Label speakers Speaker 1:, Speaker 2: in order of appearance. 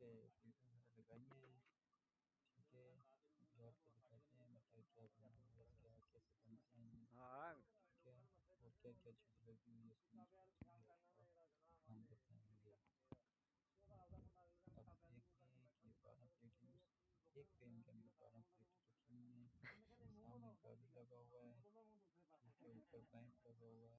Speaker 1: पे प्लेटें वगैरह लगाई हैं। ठीक है, अभी आपको दिखाते हैं मटर क्या बना हुआ है, क्या कैसे बनते हैं ये।
Speaker 2: हाँ।
Speaker 1: ठीक है, और क्या क्या चीज़ें लगी हुई है इसमें वो भी आपको हम बताएंगे। आप देखिए कि ये 12 प्लेटें एक पैन के अंदर 12 प्लेटें रखी हुई हैं। सामने गाड़ी लगा हुआ है। ठीक है, ऊपर पाइप लगा हुआ है।